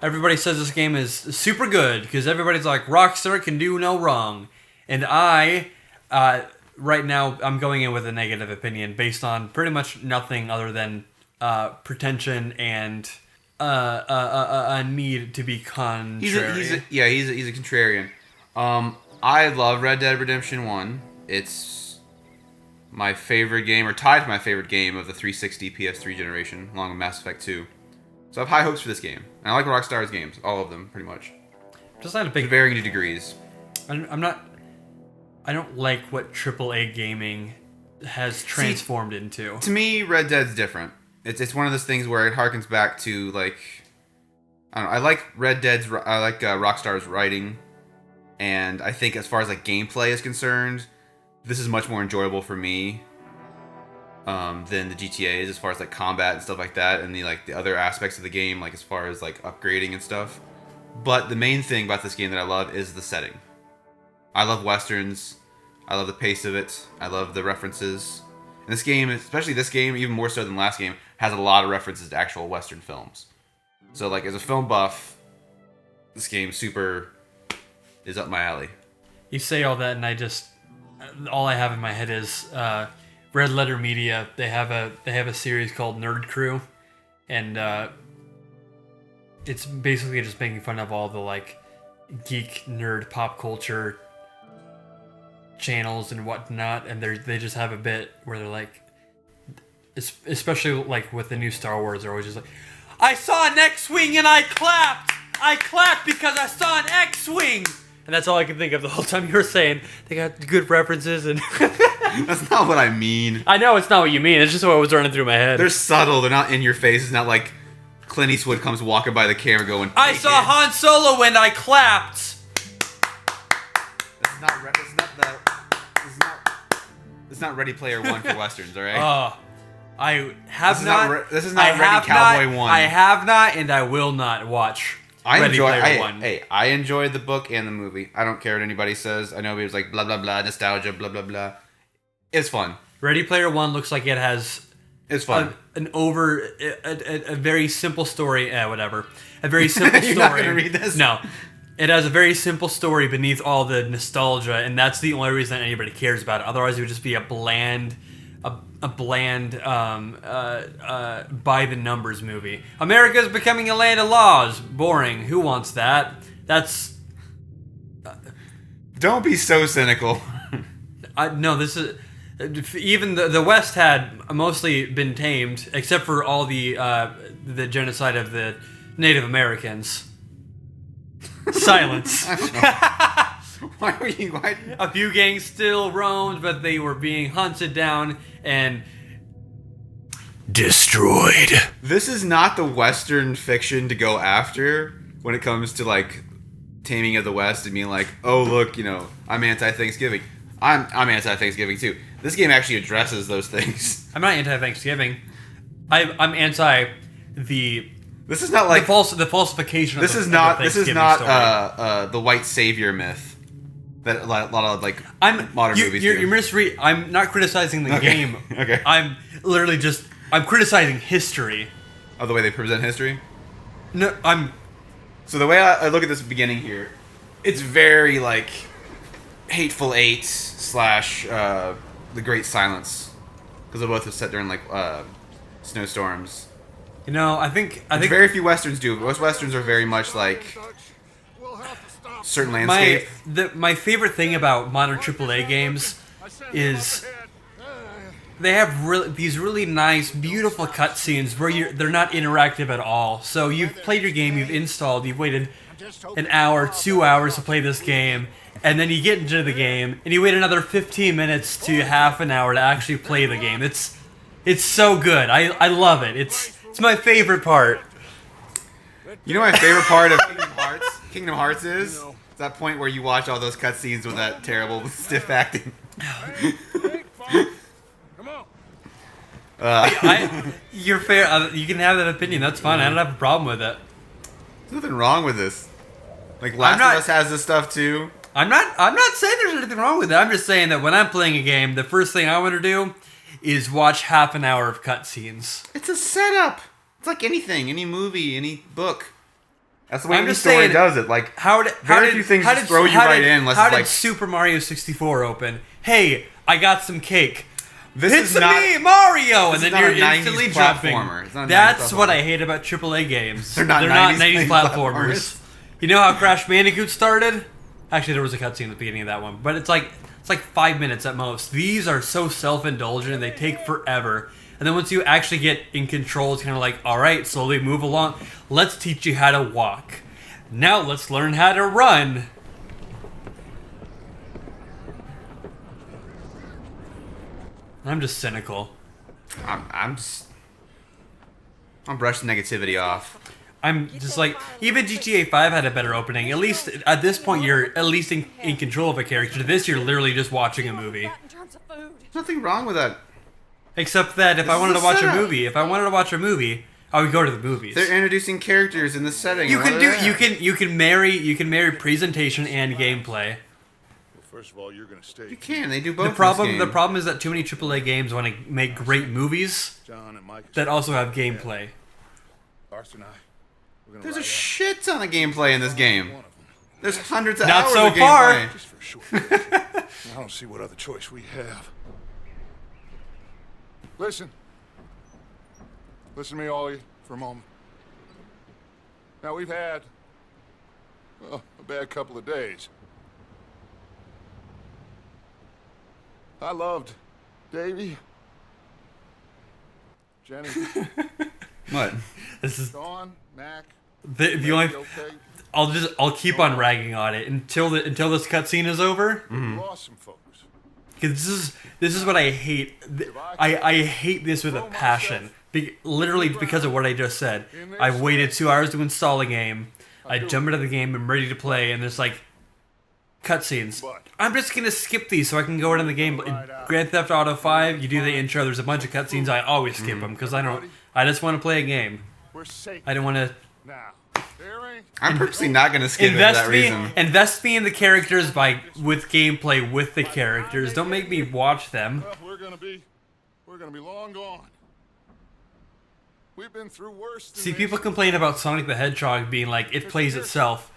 everybody says this game is super good because everybody's like Rockstar can do no wrong, and right now I'm going in with a negative opinion based on pretty much nothing other than pretension and a need to be contrary. He's a contrarian. I love Red Dead Redemption 1. It's my favorite game, or tied for my favorite game of the 360 PS3 generation, along with Mass Effect 2. So I have high hopes for this game. And I like Rockstar's games, all of them, pretty much. Just not a big to varying degrees. I'm not. I don't like what AAA gaming has transformed into. To me, Red Dead's different. It's one of those things where it harkens back to like, I don't know. I like Rockstar's writing, and I think as far as like gameplay is concerned, this is much more enjoyable for me than the GTA's as far as like combat and stuff like that, and the other aspects of the game, like as far as like upgrading and stuff. But the main thing about this game that I love is the setting. I love westerns. I love the pace of it. I love the references. And this game, especially this game, even more so than the last game, has a lot of references to actual western films. So like as a film buff, this game super is up my alley. You say all that, and all I have in my head is Red Letter Media. They have a series called Nerd Crew, and it's basically just making fun of all the like geek nerd pop culture channels and whatnot, and they just have a bit where they're like, especially like with the new Star Wars, they're always just like, I saw an X-wing and I clapped because I saw an X-wing, and that's all I can think of the whole time you were saying they got good references. And that's not what I mean. I know it's not what you mean, it's just what was running through my head. They're subtle, they're not in your face. It's not like Clint Eastwood comes walking by the camera going, I saw Han Solo and I clapped. It's not Ready Player One for westerns, all right? I have This is not Ready Cowboy One. I have not, and I will not watch Ready Player One. Hey, I enjoyed the book and the movie. I don't care what anybody says. I know it was like blah blah blah nostalgia, blah blah blah. It's fun. Ready Player One looks like it has. It's fun. A very simple story. Whatever. A very simple story. You're not gonna read this? No. It has a very simple story beneath all the nostalgia, and that's the only reason anybody cares about it. Otherwise, it would just be a bland, by the numbers movie. America's becoming a land of laws. Boring. Who wants that? That's. Don't be so cynical. No, this is. Even the West had mostly been tamed, except for all the genocide of the Native Americans. Silence. Why? A few gangs still roamed, but they were being hunted down and destroyed. This is not the Western fiction to go after when it comes to like taming of the West and being like, oh look, I'm anti-Thanksgiving. I'm anti-Thanksgiving too. This game actually addresses those things. I'm not anti-Thanksgiving. I'm anti the. This is not like the falsification. This is not the white savior myth that a lot of like modern movies do. You're misreading. I'm not criticizing the game. Okay. I'm literally I'm criticizing history. Oh, the way they present history. No, So the way I look at this beginning here, it's very like Hateful Eight / The Great Silence, because they both are set during like snowstorms. I think very few westerns do. Most westerns are very much like certain landscape. My favorite thing about modern AAA games is they have these really nice, beautiful cutscenes where they're not interactive at all. So you've played your game, you've installed, you've waited an hour, 2 hours to play this game, and then you get into the game and you wait another 15 minutes to half an hour to actually play the game. It's so good. I love it. It's my favorite part. You know my favorite part of Kingdom Hearts is that point where you watch all those cutscenes with that terrible stiff acting. You're fair. You can have that opinion. That's fine. I don't have a problem with it. There's nothing wrong with this. Like Last of Us has this stuff too. I'm not saying there's anything wrong with it. I'm just saying that when I'm playing a game, the first thing I want to do is watch half an hour of cutscenes. It's a setup. It's like anything, any movie, any book. That's the way I'm any just story saying, does it. Like, very few things just throw you right in. Unless how it's did like, Super Mario 64 open? Hey, I got some cake. this It's is not. me, Mario, and this is then not you're a 90s instantly jumping. platformer. It's not a 90s That's what platformer. I hate about AAA games. They're not 90s platformers. You know how Crash Bandicoot started? Actually, there was a cutscene at the beginning of that one, but it's like 5 minutes at most. These are so self-indulgent and they take forever. And then once you actually get in control, it's kind of like, all right, slowly move along. Let's teach you how to walk. Now let's learn how to run. I'm just cynical. I'm brush the negativity off. I'm just like, even GTA 5 had a better opening. At least at this point, you're at least in control of a character. This, you're literally just watching a movie. There's nothing wrong with that. Except that if I wanted to watch a movie, I would go to the movies. They're introducing characters in the setting. You can marry presentation and gameplay. Well, first of all, you're gonna stay. You can. They do both. The problem is that too many AAA games want to make great movies John and Mike that also have gameplay. Arthur and I. We're gonna There's a ride out shit ton of gameplay in this game. one of them. There's hundreds of Not hours so of far. gameplay. Just for sure. I don't see what other choice we have. Listen. Listen to me, all of you, for a moment. Now, we've had, well, a bad couple of days. I loved Davey, Jenny, What? This is Dawn, Mac. the only. Okay? I'll keep on ragging on it until this cutscene is over. We lost some folks. Because this is what I hate. I hate this with a passion. Literally because of what I just said. I waited 2 hours to install a game. I jump into the game. I'm ready to play, and there's like cutscenes. I'm just gonna skip these so I can go into the game. In Grand Theft Auto 5, you do the intro. There's a bunch of cutscenes. I always skip them because I just want to play a game. We're safe I don't want to. now. There ain't. I'm purposely not going to skip it for that reason. Invest me in the characters with gameplay with the characters. Don't make me watch them. We're gonna be long gone. We've been through worse than See, this. people complain about Sonic the Hedgehog being like, it plays itself.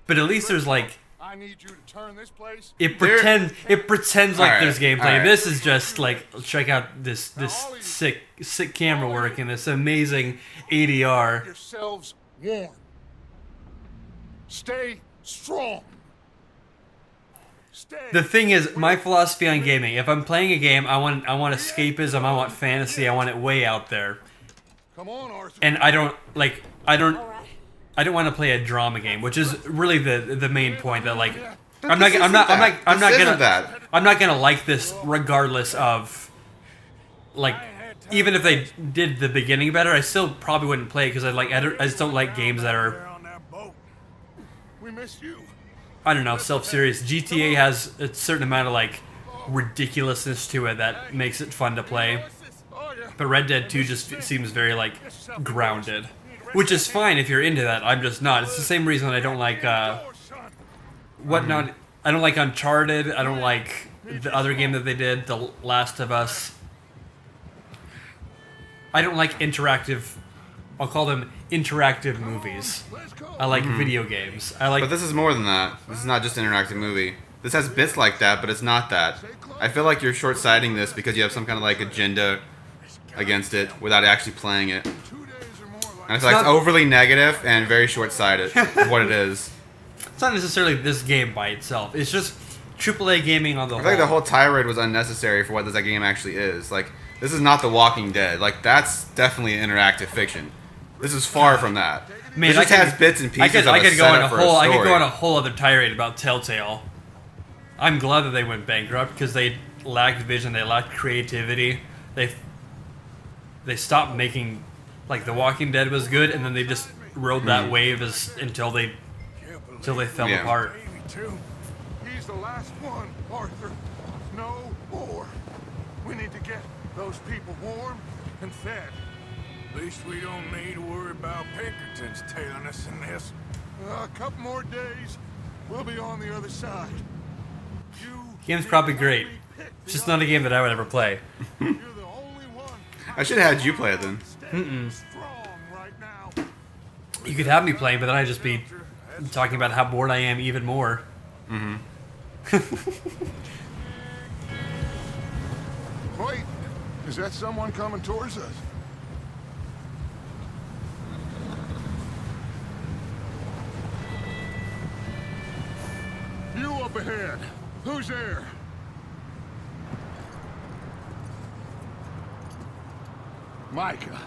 But at least there's like, I need you to turn this place. it pretends like Alright, there's gameplay. alright. This is just like, check out this sick camera work and this amazing ADR. Yourselves warm. Stay strong. Stay. The thing is, my philosophy on gaming, if I'm playing a game, I want escapism, I want fantasy, I want it way out there. Come on, Arthur. And I don't want to play a drama game, which is really the main point. That like, I'm not gonna like this regardless of, like, even if they did the beginning better, I still probably wouldn't play it because I just don't like games that are, On that boat. We miss you. I don't know, self-serious. GTA has a certain amount of like ridiculousness to it that makes it fun to play. Oh yeah. But Red Dead 2 just seems very like grounded, which is fine if you're into that. I'm just not. It's the same reason I don't like I don't like Uncharted. I don't like the other game that they did, The Last of Us. I don't like interactive. I'll call them interactive movies. I like video games. But this is more than that. This is not just an interactive movie. This has bits like that, but it's not that. I feel like you're short-sighting this because you have some kind of like agenda against it without actually playing it. 2 days or more like And I feel like it's overly negative and very short-sighted of what it is. It's not necessarily this game by itself. It's just AAA gaming on the I whole. feel like the whole tirade was unnecessary for what this game actually is. Like, this is not The Walking Dead. Like, that's definitely interactive fiction. This is far from that. Man, It just has bits and pieces I of a could go on setup a for whole. I could story. go on a whole other tirade about Telltale. I'm glad that they went bankrupt because they lacked vision. They lacked creativity. They stopped making, like, The Walking Dead was good, and then they just rode that wave until they fell Yeah. apart. Davey too. He's the last one, Arthur. No more. We need to get those people warm and fed. At least we don't need to worry about Pinkertons tailing us in this. A couple more days, we'll be on the other side. You Game's probably great. It's just not a game that I would ever play. You're the only one. I should have had you play it then. Stay strong right now. You could have me playing, but then I'd just be talking about how bored I am even more. Wait, is that someone coming towards us? You up ahead. Who's there? Micah.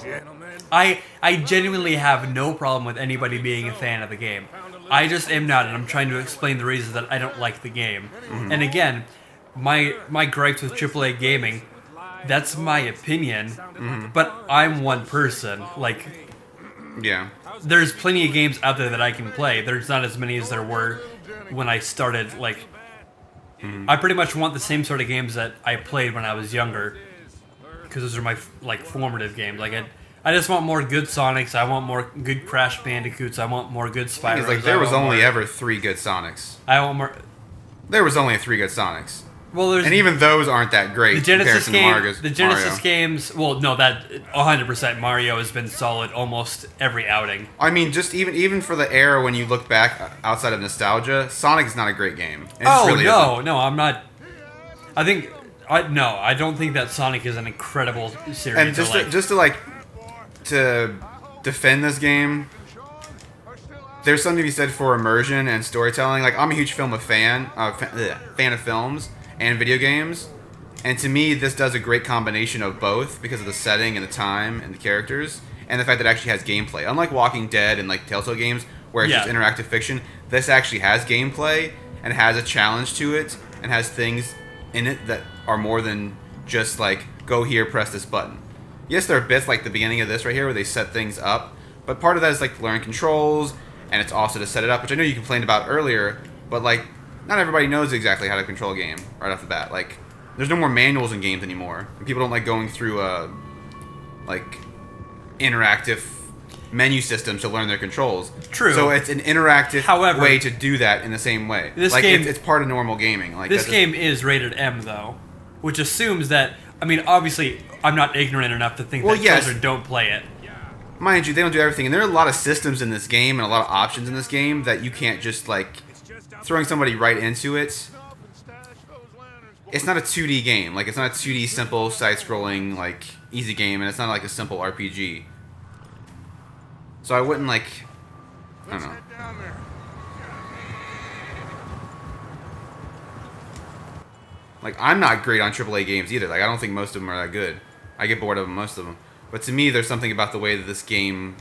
Gentlemen, I genuinely have no problem with anybody being a fan of the game. I just am not, and I'm trying to explain the reasons that I don't like the game. And again, my gripes with AAA gaming, that's my opinion, but I'm one person. Like, Yeah. there's plenty of games out there that I can play. There's not as many as there were when I started. Like, I pretty much want the same sort of games that I played when I was younger, because those are my formative games. Like, I just want more good Sonics. I want more good Crash Bandicoots. I want more good Spyros. It's like there was only ever 3 good Sonics. I want more. There was only 3 good Sonics. Well, there's And even those aren't that great the Genesis compared game. to The Genesis Mario. games. Well, no, that 100% Mario has been solid almost every outing. I mean, just even for the era when you look back outside of nostalgia, Sonic's not a great game. It just Oh really isn't. no, I'm not. I think I don't think that Sonic is an incredible series. And to defend this game, there's something to be said for immersion and storytelling. Like, I'm a huge fan of films and video games, and to me, this does a great combination of both because of the setting and the time and the characters, and the fact that it actually has gameplay. Unlike Walking Dead and like Telltale games, where it's just interactive fiction, this actually has gameplay and has a challenge to it and has things in it that are more than just like, go here, press this button. Yes, there are bits like the beginning of this right here where they set things up, but part of that is like learn controls, and it's also to set it up, which I know you complained about earlier, but like, not everybody knows exactly how to control a game right off the bat. Like, there's no more manuals in games anymore. And people don't like going through like interactive menu systems to learn their controls. True. So it's an interactive However, way to do that in the same way. this like game- it's part of normal gaming. Like This game is rated M though, which assumes that. I mean, obviously, I'm not ignorant enough to think Well, that yes. children don't play it. Mind you, they don't do everything, and there are a lot of systems in this game and a lot of options in this game that you can't just like throwing somebody right into it. It's not a 2D game. Like, it's not a 2D simple side-scrolling like easy game, and it's not like a simple RPG. So I wouldn't like. I don't know. Head down there. Like, I'm not great on AAA games either. Like, I don't think most of them are that good. I get bored of them, most of them. But to me, there's something about the way that this game,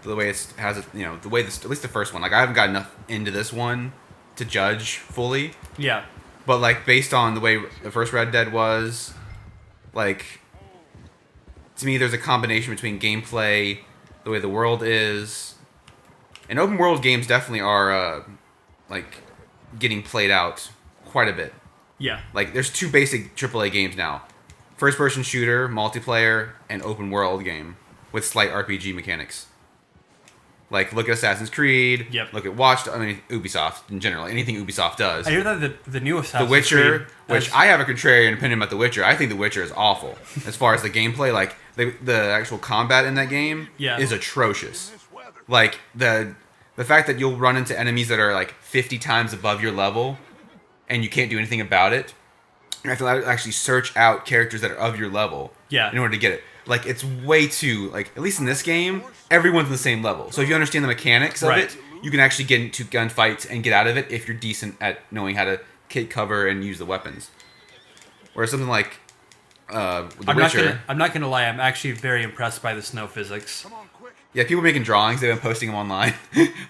the way it has, the way this, at least the first one. Like, I haven't got enough into this one to judge fully. Yeah. But like, based on the way the first Red Dead was, like, to me, there's a combination between gameplay, the way the world is, and open world games definitely are like getting played out quite a bit. Yeah. Like, there's 2 basic AAA games now: first-person shooter, multiplayer, and open world game with slight RPG mechanics. Like, look at Assassin's Creed. Yep. Look at Ubisoft in general. Anything Ubisoft does. I hear that the new The Assassin's Witcher, Creed which has- I have a contrarian opinion about The Witcher. I think The Witcher is awful as far as the gameplay. Like, the actual combat in that game is atrocious. Like, the fact that you'll run into enemies that are like 50 times above your level and you can't do anything about it. You have to actually search out characters that are of your level in order to get it. Like, it's way too, like, at least in this game, everyone's on the same level. So if you understand the mechanics of it, you can actually get into gunfights and get out of it if you're decent at knowing how to take cover and use the weapons. Whereas something like The Witcher... I'm not gonna lie. I'm actually very impressed by the snow physics. Come on, quick. Yeah, people making drawings, they've been posting them online.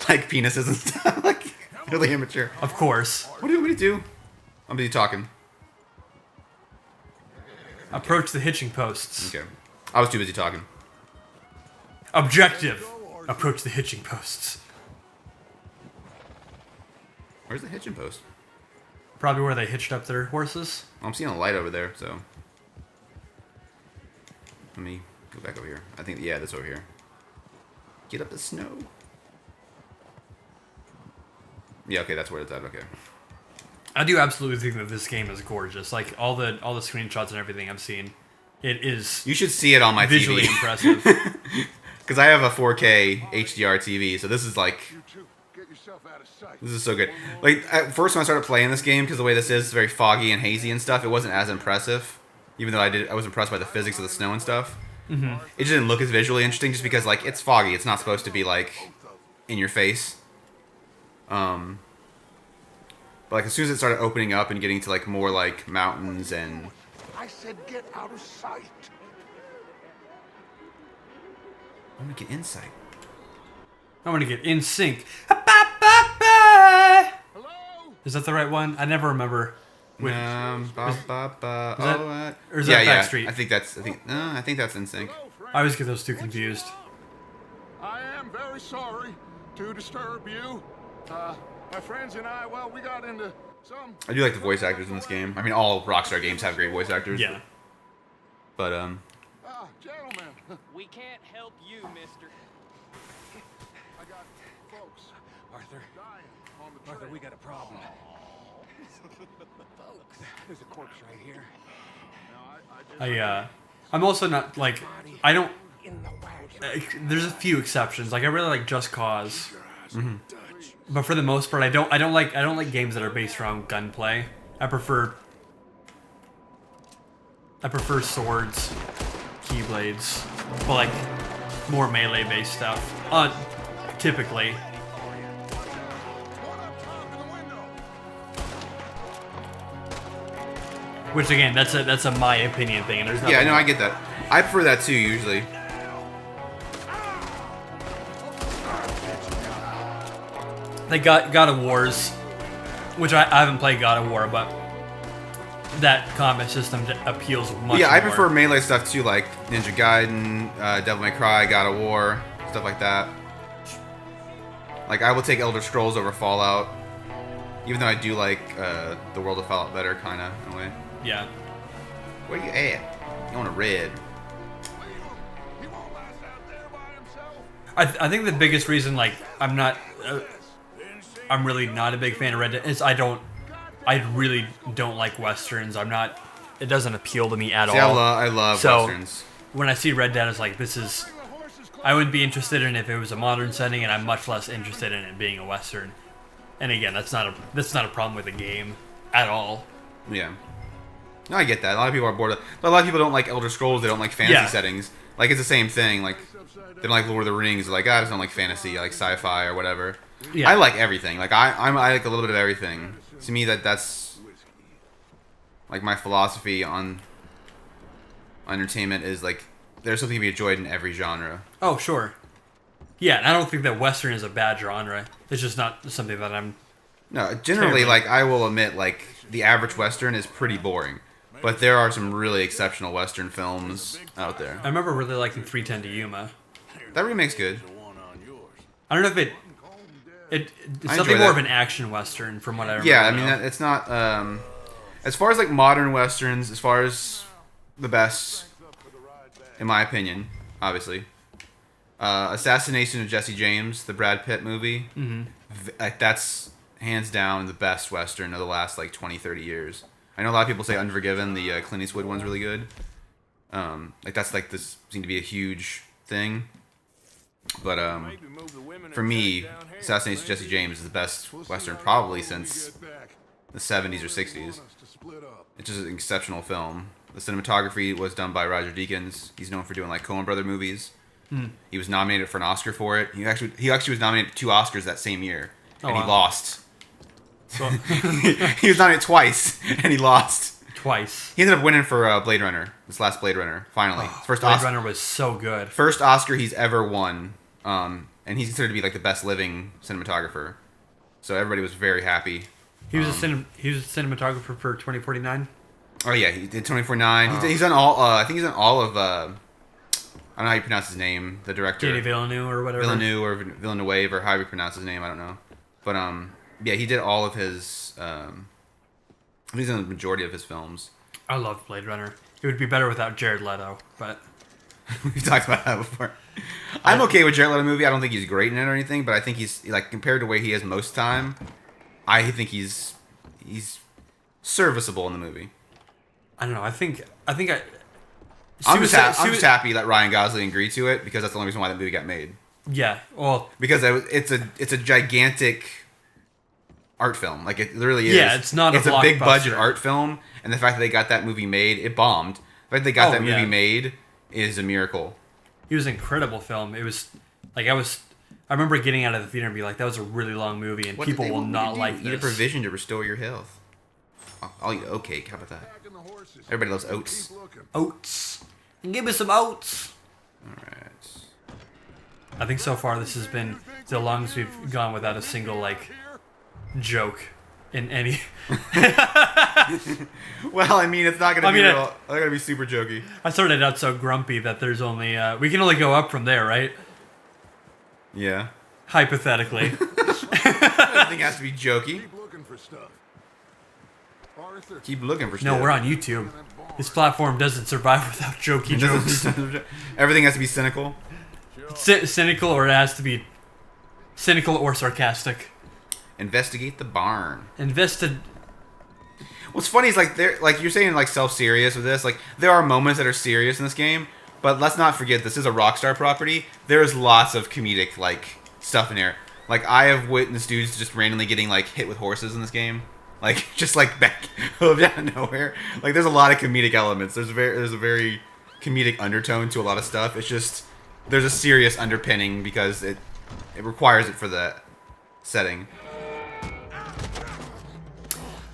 Like penises and stuff. Like, really immature. Of course. What do you want me to do? I'm busy talking. Approach the hitching posts. Okay. I was too busy talking. Objective. Approach the hitching posts. Where's the hitching post? Probably where they hitched up their horses. I'm seeing a light over there, so... Let me go back over here. I think, yeah, that's over here. Get up the snow. Yeah, okay, that's where it's at, okay. I do absolutely think that this game is gorgeous. Like, all the screenshots and everything I've seen, it is You should see it on my visually TV. impressive. because I have a 4K HDR TV, so this is like You two, get yourself out of sight. this is so good. Like at first when I started playing this game, because the way this is very foggy and hazy and stuff, it wasn't as impressive. Even though I was impressed by the physics of the snow and stuff. Mm-hmm. It just didn't look as visually interesting, just because like it's foggy. It's not supposed to be like in your face. But like as soon as it started opening up and getting to like more like mountains and I said get out of sight. I'm gonna get insight. I want to get in sync. Hello? Is that the right one? I never remember. Which, Ba, ba, ba. is that- Oh, or is yeah, that yeah. Backstreet? I think that's in sync. Hello, friend. I always get those two confused. I am very sorry to disturb you. My friends and I, well, we got into some... I do like the voice actors in this game. I mean, all Rockstar games have great voice actors. Yeah. But Gentlemen, We can't help you, mister. I got folks Arthur, dying on the Arthur, trail. we got a problem. Folks, there's a corpse right here. Now, I did I'm also not like I don't. In the wagon. There's a few exceptions. Like I really like Just Cause, Dutch. but for the most part, I don't like games that are based around gunplay. I prefer swords, keyblades, but like more melee based stuff. Typically. one up top in the window. Which again, that's a my opinion thing. And there's yeah, nothing no, I get that. I prefer that too usually. They got God of Wars, which I haven't played God of War, but that combat system appeals much. Yeah, I more. prefer melee stuff too, like Ninja Gaiden, Devil May Cry, God of War, stuff like that. Like I will take Elder Scrolls over Fallout, even though I do like the world of Fallout better, kind of in a way. Yeah. Where you at? You want a red? Leave him. He won't last out there by himself. I think the biggest reason, like, I'm really not a big fan of Red Dead is I really don't like westerns. It doesn't appeal to me at See, all. I love So- westerns. When I see Red Dead, it's like this is. The horse is close. I would be interested in if it was a modern setting, and I'm much less interested in it being a western. And again, that's not a problem with the game at all. Yeah. No, I get that. A lot of people are bored. A lot of people don't like Elder Scrolls. They don't like fantasy Yeah. settings. Like it's the same thing. Like they don't like Lord of the Rings. They're like I just don't like fantasy. I like sci-fi or whatever. Yeah. I like everything. Like I like a little bit of everything. To me, that's like my philosophy on entertainment is like there's something to be enjoyed in every genre. Oh, sure. Yeah, and I don't think that western is a bad genre. It's just not something that I'm. No, generally, Terribly. like I will admit, like the average western is pretty boring, but there are some really exceptional western films out there. I remember really liking 310 to Yuma. That remake's good. I don't know if it's I something enjoy more that. of an action western from what I remember. Yeah, I mean though. it's not. As far as like modern westerns, as far as the best, in my opinion, obviously, Assassination of Jesse James, the Brad Pitt movie, like that's hands down the best western of the last like 20, 30 years. I know a lot of people say Unforgiven, the Clint Eastwood one's really good. Like that's like this seemed to be a huge thing, but Maybe move the women for and me, down here. Assassination of Jesse James is the best western probably since Get back. the 70s or 60s. Want us to split up. It's just an exceptional film. The cinematography was done by Roger Deakins. He's known for doing like Coen Brother movies. He was nominated for an Oscar for it. He actually was nominated for 2 Oscars that same year, and he wow. lost. So, He was nominated twice, and he lost. twice. He ended up winning for Blade Runner, this last Blade Runner. Finally, His first Blade Oscar, Runner was so good. first Oscar he's ever won, and he's considered to be like the best living cinematographer. So everybody was very happy. He was a cinematographer for 2049. Oh yeah, he did 24/9. He's done all. I think he's done all of. I don't know how you pronounce his name. The director. Danny Villeneuve or whatever. Villeneuve or Villeneuve or however you pronounce his name. I don't know. But yeah, he did all of his. He's in the majority of his films. I love Blade Runner. It would be better without Jared Leto, but We've talked about that before. I'm okay with Jared Leto movie. I don't think he's great in it or anything, but I think he's like compared to where he is most time. I think he's serviceable in the movie. I don't know. I think I'm just happy that Ryan Gosling agreed to it because that's the only reason why that movie got made. Yeah, well, Because it's a gigantic art film. Like it literally is. Yeah, it's not a It's a big blockbuster. budget art film, and the fact that they got that movie made, it bombed. The fact that they got that movie yeah. made is a miracle. it was an incredible film. It was like I remember getting out of the theater and be like, that was a really long movie, and What did people they will want me not to do? like Eat a this. provision to restore your health. I'll eat oat cake. How about that? Back in the horses. Everybody loves oats. Keep looking. Oats. Give me some oats. All right. I think so far this has been the longest we've gone without a single like joke in any. Well, I mean, it's not gonna I be mean, real. It's not gonna be super jokey. I started out so grumpy that there's only we can only go up from there, right? Yeah. Hypothetically. Everything has to be jokey. Keep looking for stuff. Arthur. Keep looking for No, stuff. we're on YouTube. This platform doesn't survive without jokey jokes. Everything has to be cynical. Cynical, or it has to be cynical or sarcastic. Investigate the barn. Invested. What's funny is like you're saying like self-serious with this. Like there are moments that are serious in this game, but let's not forget this is a Rockstar property. There's lots of comedic like stuff in here. Like I have witnessed dudes just randomly getting like hit with horses in this game. Like just like back out of nowhere. Like there's a lot of comedic elements. There's a very comedic undertone to a lot of stuff. It's just there's a serious underpinning because it requires it for the setting.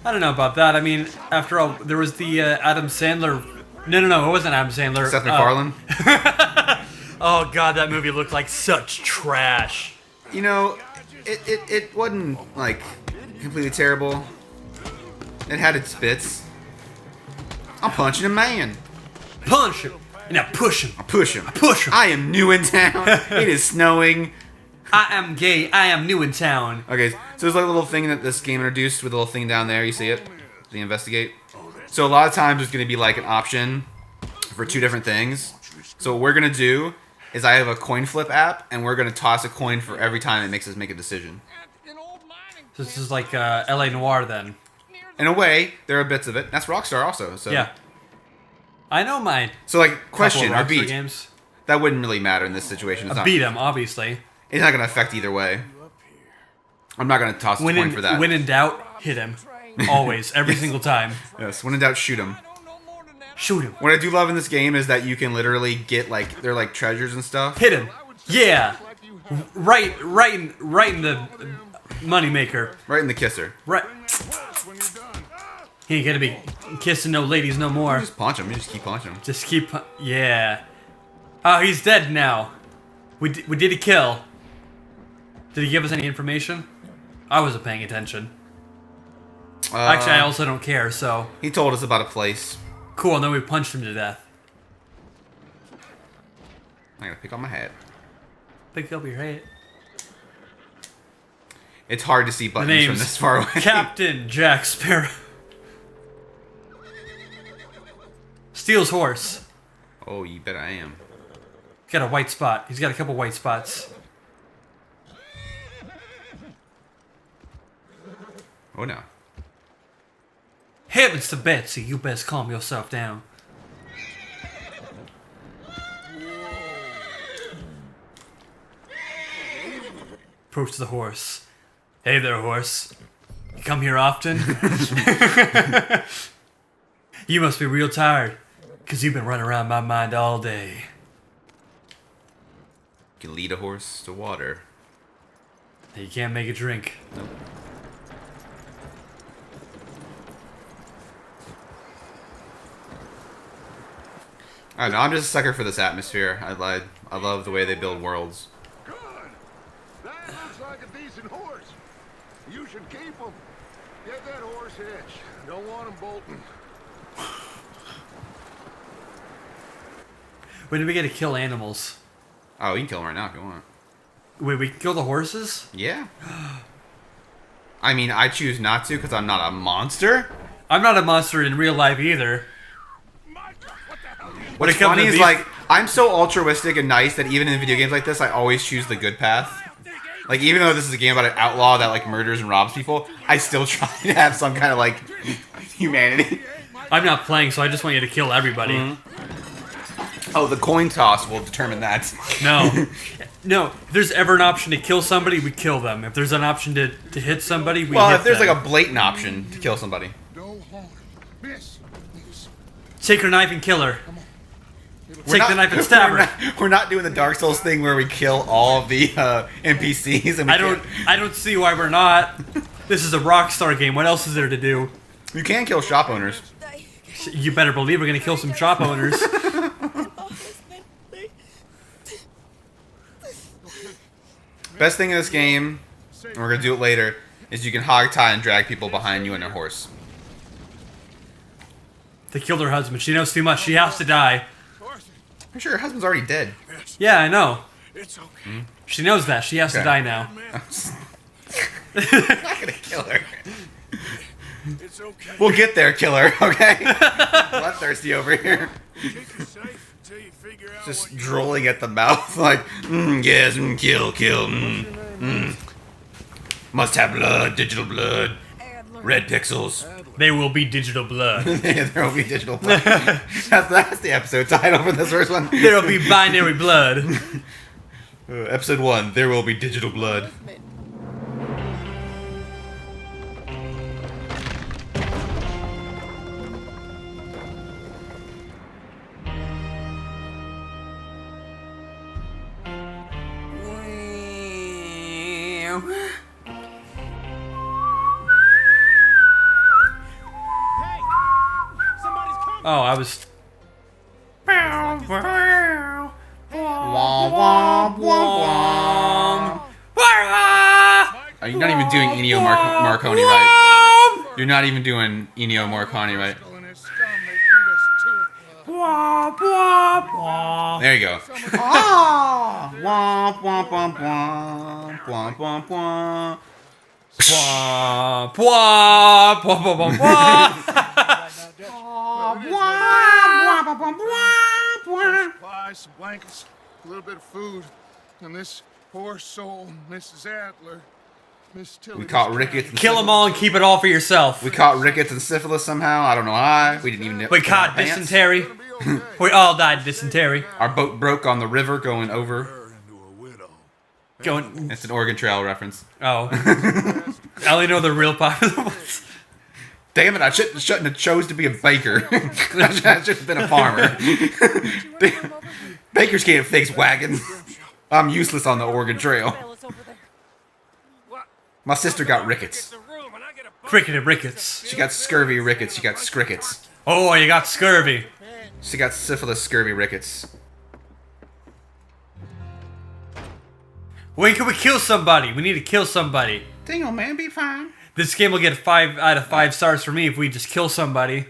I don't know about that. I mean, after all, there was the Adam Sandler. No, it wasn't Adam Sandler. Seth MacFarlane. Oh god, that movie looked like such trash. You know, it wasn't like completely terrible. It had its bits. I'm punching a man. Punch him. Now push him. I push him. Push him. I am new in town. It is snowing. I am gay. I am new in town. Okay, so there's like a little thing that this game introduced with a little thing down there. You see it? The investigate. So a lot of times there's going to be like an option for two different things. So what we're going to do is I have a coin flip app, and we're going to toss a coin for every time it makes us make a decision. So this is like L.A. Noire then. In a way, there are bits of it. That's Rockstar also. So Yeah. I know my So like question couple or of Rockstar beat. games. That wouldn't really matter in this situation. It's not, Beat him, obviously. it's not going to affect either way. I'm not going to toss a coin for that. When in doubt, hit him. Always, every single time. Yes, when in doubt, shoot him. Shoot him. What I do love in this game is that you can literally get like they're like treasures and stuff. Hit him. Yeah. Right in the moneymaker. Right in the kisser. Right. When you're done. He ain't gonna be kissing no ladies no more. Just punch him. You just keep punching him. Just keep. Yeah. Oh, he's dead now. We did a kill. Did he give us any information? I wasn't paying attention. Actually, I also don't care. So He told us about a place. cool. And then we punched him to death. I gotta pick up my hat. Pick up your head. It's hard to see The buttons from name's this far away. Captain Jack Sparrow. Steals horse. Oh, you bet I am. Got a white spot. He's got a couple white spots. Oh no. Heavens to Betsy, you best calm yourself down. Approach the horse. Hey there, horse. You come here often? You must be real tired, because you've been running around my mind all day. You can lead a horse to water. You can't make it drink. Nope. I don't know. I'm just a sucker for this atmosphere. I love the way they build worlds. Good. That looks like a decent horse. You should keep him. Get that horse hitched. Don't want him bolting. When do we get to kill animals? Oh, you can kill him right now if you want. Wait, we kill the horses? Yeah. I mean, I choose not to because I'm not a monster. I'm not a monster in real life either. When What's it comes funny to is these- like I'm so altruistic and nice that even in video games like this, I always choose the good path. Like even though this is a game about an outlaw that like murders and robs people, I still try to have some kind of like humanity. I'm not playing, so I just want you to kill everybody. Oh, the coin toss will determine that. No. No, if there's ever an option to kill somebody, we kill them. If there's an option to hit somebody, we Well, hit if there's them. like a blatant option to kill somebody. No harm. Miss. Take her knife and kill her. Take the knife and stab her. We're not doing the Dark Souls thing where we kill all of the NPCs. And we I don't see why we're not. This is a Rockstar game. What else is there to do? You can kill shop owners. You better believe we're gonna kill some shop owners. Best thing in this game, and we're gonna do it later, is you can hog tie and drag people behind you on a horse. They killed her husband. She knows too much. She has to die. Arthur. I'm sure her husband's already dead. Yeah, I know. It's okay. She knows that. She has to Okay. die now. I'm not gonna kill her. It's okay. We'll get there, killer. Okay. Bloodthirsty over here. Keep it safe until you figure out Just what you drooling at the mouth, like, yes, kill, Must have blood, digital blood, red pixels. They will be digital blood. There will be digital blood. That's the episode title for this first one. There will be binary blood. Episode 1, there will be digital blood. Oh, I was. Are you not even doing Ennio Morricone right? You're not even doing Ennio Morricone right. And his scum, they beat us to it. There you go. Womp, womp, womp, womp, womp, womp, womp. Wah, wah, wah, wah, wah, wah. Supplies, some blankets, a little bit of food, and this poor soul, Mrs. Adler, Miss Tilly. We caught rickets. And Kill them all and keep it all for yourself. We caught rickets and syphilis somehow. I don't know why. We didn't even know. We caught dysentery. We all died of dysentery. Our boat broke on the river going over. into a widow. Going. It's an Oregon Trail reference. Oh. I only know the real popular ones. Damn it! I shouldn't have chose to be a baker. I should have been a farmer. Bakers can't fix wagons. I'm useless on the Oregon Trail. My sister got rickets. Cricket and rickets. She got scurvy rickets. She got scrickets. Oh, you got scurvy. She got syphilis, scurvy rickets. When can we kill somebody? We need to kill somebody. Dang, old man, be fine. This game will get 5 out of 5 stars for me if we just kill somebody.